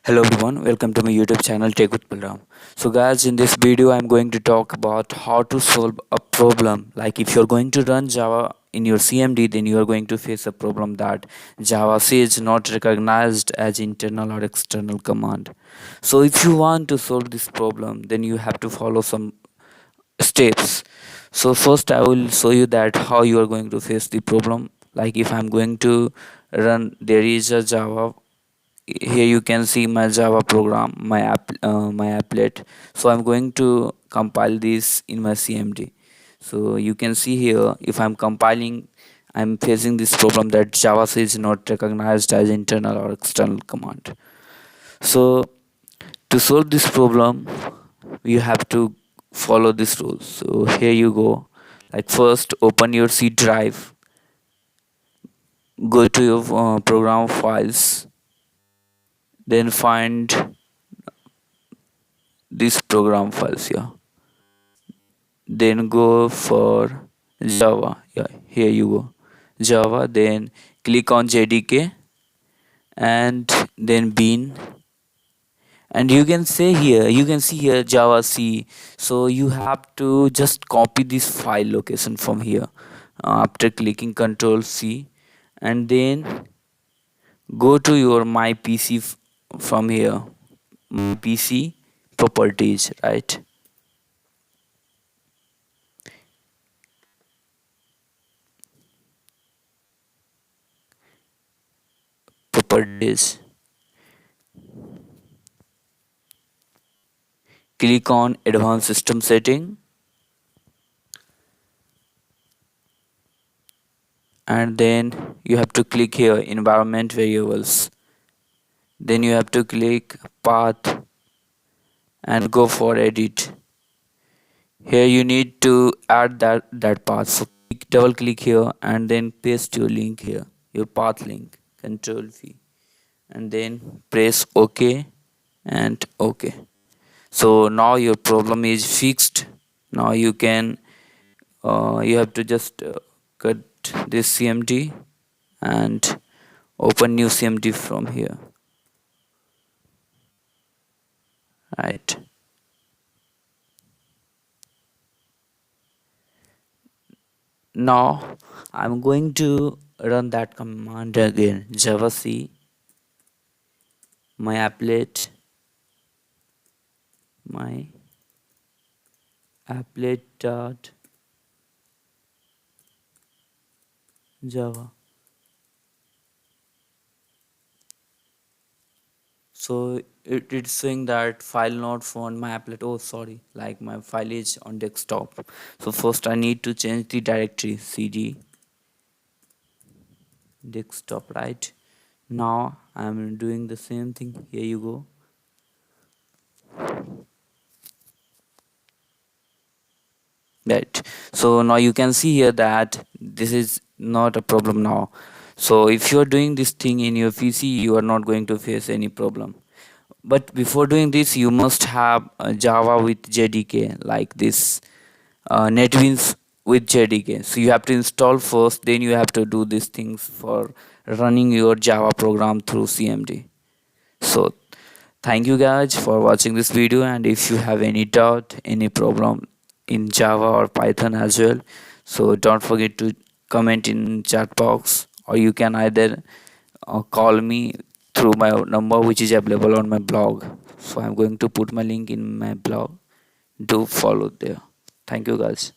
Hello everyone, welcome to my YouTube channel Tech with Balram. So guys, in this video I'm going to talk about how to solve a problem. Like if you're going to run Java in your CMD, then you are going to face a problem that Java is not recognized as internal or external command. So if you want to solve this problem, then you have to follow some steps. So first I will show you that how you are going to face the problem. Like if I'm going to run, there is a Java. Here you can see my Java program, my applet. So I'm going to compile this in my CMD. So you can see here, if I'm compiling, I'm facing this problem that Java is not recognized as internal or external command. So to solve this problem, you have to follow this rule. So here you go. Like first, open your C drive, go to your program files, then find this program files here, then go for Java. Yeah, here you go, Java, then click on JDK and then bin, and you can say here, you can see here Java C. So you have to just copy this file location from here, after clicking Control C, and then go to your my PC from here, my PC properties, right? Properties, click on advanced system setting, and then you have to click here environment variables, then you have to click path and go for edit. Here you need to add that path, so double click here and then paste your link here, your path link, Control V, and then press OK and OK. So now your problem is fixed. Now you can you have to just cut this CMD and open new CMD from here, right? Now I'm going to run that command again, Javac my applet, my applet dot Java. So it's saying that file not found, my applet, oh sorry, like my file is on desktop. So first I need to change the directory, cd desktop, right? Now I'm doing the same thing. Here you go. Right. So now you can see here that this is not a problem now. So if you are doing this thing in your PC, you are not going to face any problem. But before doing this, you must have Java with JDK, like this NetBeans with JDK. So you have to install first, then you have to do these things for running your Java program through CMD. So thank you guys for watching this video, and if you have any doubt, any problem in Java or Python as well, so don't forget to comment in chat box, or you can either call me through my number which is available on my blog. So I'm going to put my link in my blog. Do follow there. Thank you guys.